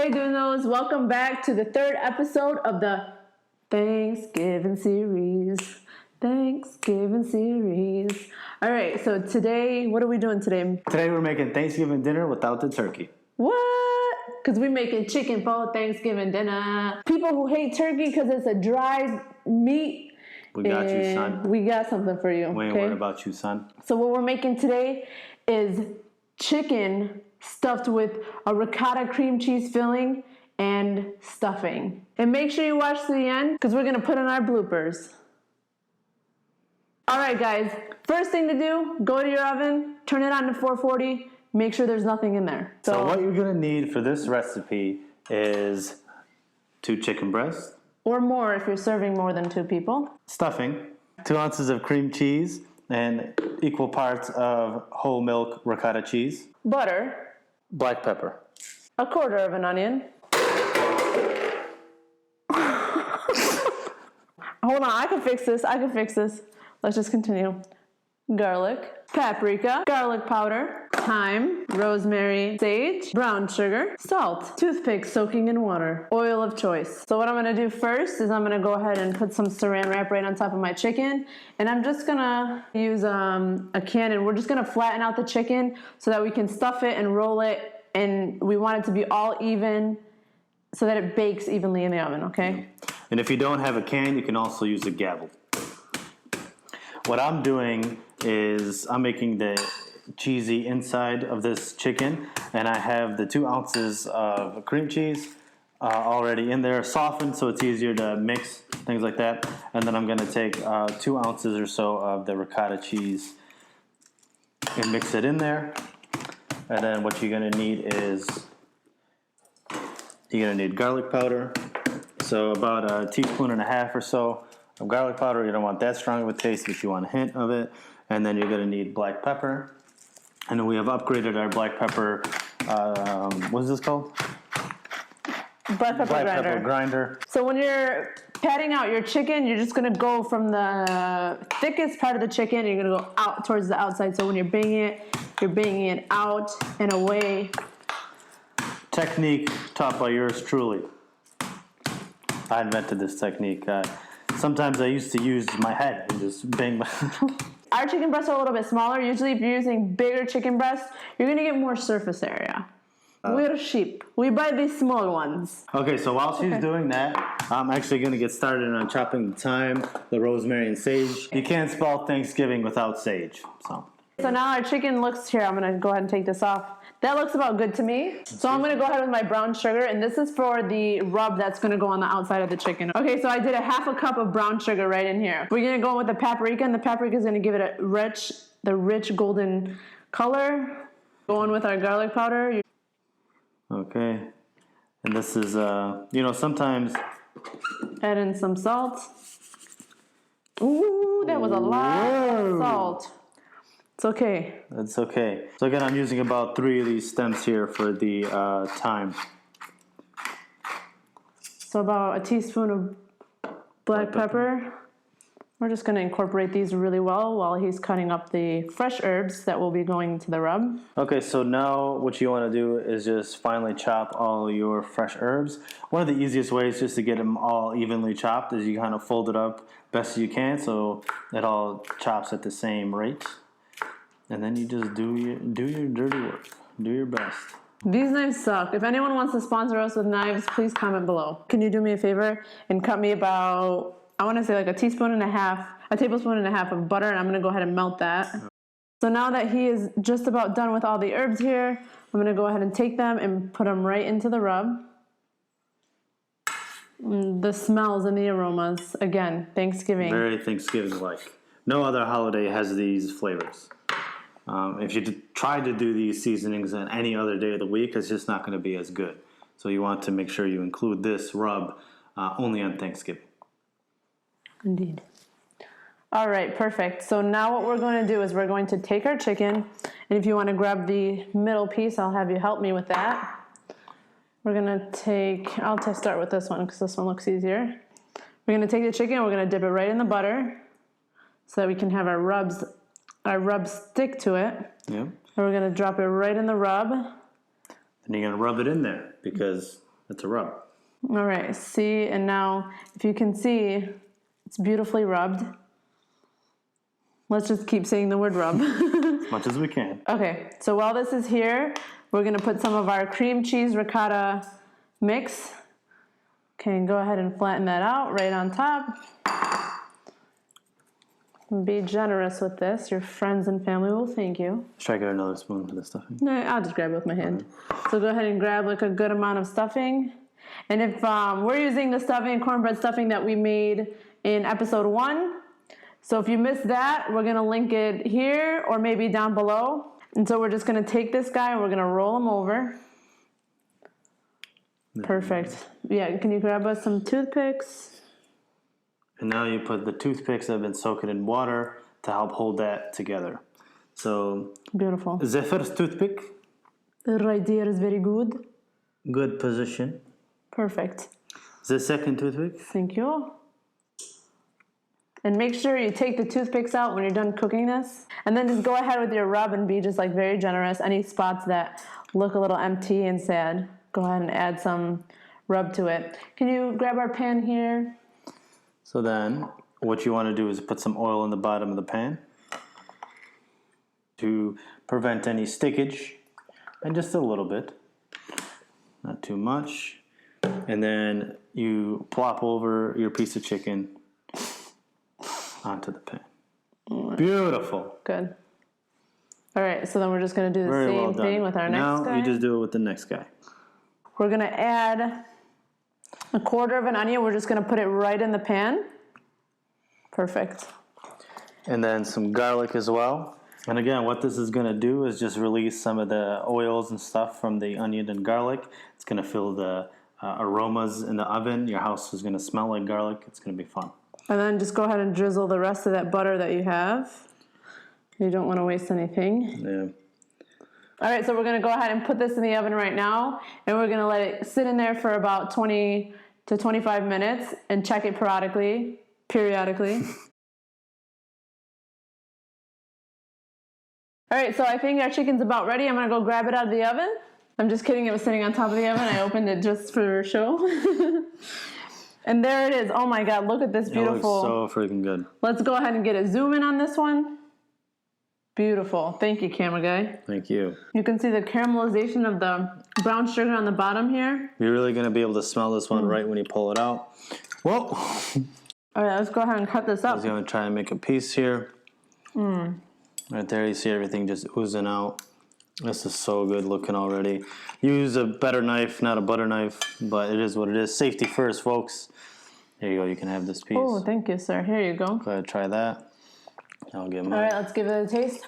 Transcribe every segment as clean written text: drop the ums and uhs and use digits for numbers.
Hey Dundos, welcome back to the third episode of the Thanksgiving series. All right, so today, what are we doing today? Today we're making Thanksgiving dinner without the turkey. What? Because we're making chicken for Thanksgiving dinner. People who hate turkey because it's a dry meat. We got you, son. We got something for you. We ain't worried about you, son. So what we're making today is chicken stuffed with a ricotta cream cheese filling and stuffing. And make sure you watch to the end because we're going to put in our bloopers. All right, guys. First thing to do, go to your oven, turn it on to 440, make sure there's nothing in there. So what you're going to need for this recipe is 2 chicken breasts. Or more if you're serving more than 2 people. Stuffing, 2 ounces of cream cheese, and equal parts of whole milk ricotta cheese. Butter. Black pepper. 1/4 of an onion. Hold on, I can fix this. Let's just continue. Garlic, paprika, garlic powder, thyme, rosemary, sage, brown sugar, salt, toothpick soaking in water, oil of choice. So what I'm gonna do first is I'm gonna go ahead and put some saran wrap right on top of my chicken, and I'm just gonna use a can, and we're just gonna flatten out the chicken so that we can stuff it and roll it, and we want it to be all even so that it bakes evenly in the oven, okay? And if you don't have a can, you can also use a gavel. What I'm doing is I'm making the cheesy inside of this chicken, and I have the 2 ounces of cream cheese already in there, softened so it's easier to mix, things like that. And then I'm going to take 2 ounces or so of the ricotta cheese and mix it in there. And then what you're going to need is you're going to need garlic powder, so about 1.5 teaspoons or so of garlic powder. You don't want that strong of a taste, but you want a hint of it. And then you're going to need black pepper. And then we have upgraded our black pepper, what is this called? Black pepper grinder. So when you're patting out your chicken, you're just going to go from the thickest part of the chicken, you're going to go out towards the outside. So when you're banging it out and away. Technique taught by yours truly. I invented this technique. Sometimes I used to use my head and just bang my... Our chicken breasts are a little bit smaller. Usually if you're using bigger chicken breasts, you're going to get more surface area. We're sheep. We buy these small ones. Okay, so while she's doing that, I'm actually going to get started on chopping the thyme, the rosemary, and sage. You can't spell Thanksgiving without sage. So now our chicken looks here. I'm going to go ahead and take this off. That looks about good to me. So I'm going to go ahead with my brown sugar, and this is for the rub that's going to go on the outside of the chicken. Okay, so I did 1/2 cup of brown sugar right in here. We're going to go with the paprika, and the paprika is going to give it the rich golden color. Going with our garlic powder. Okay, and this is, sometimes... Add in some salt. Ooh, that was a lot of salt. It's okay. That's okay. So again, I'm using about 3 of these stems here for the thyme. So about 1 teaspoon of black pepper. We're just going to incorporate these really well while he's cutting up the fresh herbs that will be going to the rub. Okay, so now what you want to do is just finely chop all your fresh herbs. One of the easiest ways just to get them all evenly chopped is you kind of fold it up best you can so it all chops at the same rate. And then you just do your dirty work. Do your best. These knives suck. If anyone wants to sponsor us with knives, please comment below. Can you do me a favor and cut me about, I want to say like 1.5 tablespoons of butter, and I'm going to go ahead and melt that. So now that he is just about done with all the herbs here, I'm going to go ahead and take them and put them right into the rub. The smells and the aromas, again, Thanksgiving. Very Thanksgiving-like. No other holiday has these flavors. If you try to do these seasonings on any other day of the week, it's just not going to be as good. So you want to make sure you include this rub only on Thanksgiving. Indeed. All right, perfect. So now what we're going to do is we're going to take our chicken, and if you want to grab the middle piece, I'll have you help me with that. We're going to I'll start with this one because this one looks easier. We're going to take the chicken, we're going to dip it right in the butter so that we can have our rubs stick to it. Yeah. And we're going to drop it right in the rub. And you're going to rub it in there because It's a rub. All right, see, and now if you can see, it's beautifully rubbed. Let's just keep saying the word rub. As much as we can. Okay, so while this is here, we're gonna put some of our cream cheese ricotta mix. Okay, go ahead and flatten that out right on top. Be generous with this. Your friends and family will thank you. Should I get another spoon for the stuffing? No, I'll just grab it with my hand. So go ahead and grab like a good amount of stuffing. And if we're using the stuffing, cornbread stuffing that we made in episode 1. So if you missed that, we're gonna link it here or maybe down below. And so we're just gonna take this guy and we're gonna roll him over. Perfect. Yeah, can you grab us some toothpicks? And now you put the toothpicks that have been soaking in water to help hold that together. So, beautiful. the first toothpick. Right there is very good. Good position. Perfect. The second toothpick. Thank you. And make sure you take the toothpicks out when you're done cooking this. And then just go ahead with your rub and be just like very generous. Any spots that look a little empty and sad, go ahead and add some rub to it. Can you grab our pan here? So then, what you want to do is put some oil in the bottom of the pan to prevent any stickage, and just a little bit, not too much. And then you plop over your piece of chicken onto the pan. Right. Beautiful. Good. All right, so then we're just going to do the Very same well done. thing with our next guy. Now you just do it with the next guy. We're going to add a quarter of an onion. We're just going to put it right in the pan. Perfect. And then some garlic as well. And again, what this is going to do is just release some of the oils and stuff from the onion and garlic. It's going to fill the aromas in the oven. Your house is going to smell like garlic. It's going to be fun. And then just go ahead and drizzle the rest of that butter that you have. You don't want to waste anything. Yeah. All right, so we're going to go ahead and put this in the oven right now, and we're going to let it sit in there for about 20 to 25 minutes and check it periodically. All right, so I think our chicken's about ready. I'm going to go grab it out of the oven. I'm just kidding. It was sitting on top of the oven. I opened it just for show. And there it is. Oh my God, look at this beautiful. It looks so freaking good. Let's go ahead and get a zoom in on this one. Beautiful. Thank you, camera guy. Thank you. You can see the caramelization of the brown sugar on the bottom here. You're really going to be able to smell this one right when you pull it out. Well, all right, let's go ahead and cut this up. I was going to try and make a piece here. Right there, you see everything just oozing out. This is so good looking already. Use a better knife, not a butter knife, but it is what it is. Safety first, folks. There you go. You can have this piece. Oh, thank you, sir. Here you go. Go ahead, try that. I'll get mine. All right, let's give it a taste.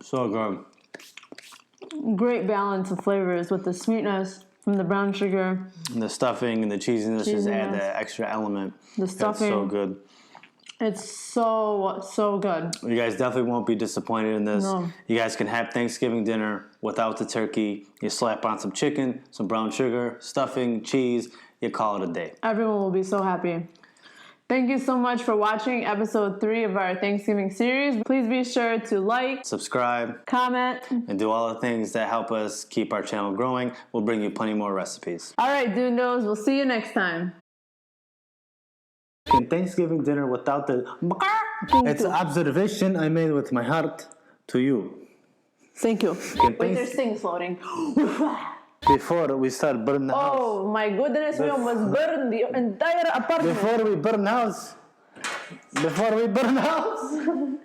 So good. Great balance of flavors with the sweetness from the brown sugar. And the stuffing and the cheesiness just add that extra element. The stuffing. It's so good. It's so good. You guys definitely won't be disappointed in this. No. You guys can have Thanksgiving dinner without the turkey. You slap on some chicken, some brown sugar, stuffing, cheese. You call it a day. Everyone will be so happy. Thank you so much for watching episode 3 of our Thanksgiving series. Please be sure to like, subscribe, comment, and do all the things that help us keep our channel growing. We'll bring you plenty more recipes. All right, Dundos, we'll see you next time. Thanksgiving dinner without the... It's an observation I made with my heart to you. Thank you. Wait, there's things floating. Before we start burning the house. Oh my goodness, we almost burned the entire apartment. Before we burn house.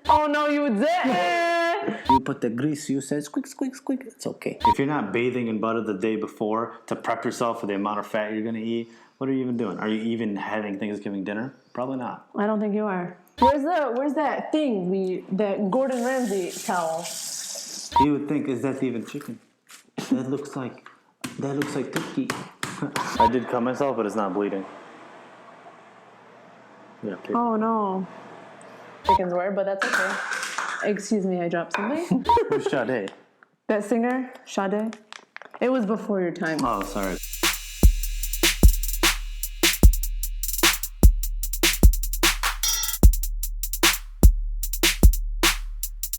Oh no, you did. You put the grease, you said squeak, squeak, squeak. It's okay. If you're not bathing in butter the day before to prep yourself for the amount of fat you're going to eat, what are you even doing? Are you even having Thanksgiving dinner? Probably not. I don't think you are. Where's that thing, that Gordon Ramsay towel? You would think, is that even chicken? That looks like turkey. I did cut myself, but it's not bleeding. Yeah, okay. Oh no. Chickens were, but that's okay. Excuse me, I dropped something. Who's Sade? That singer, Sade. It was before your time. Oh, sorry.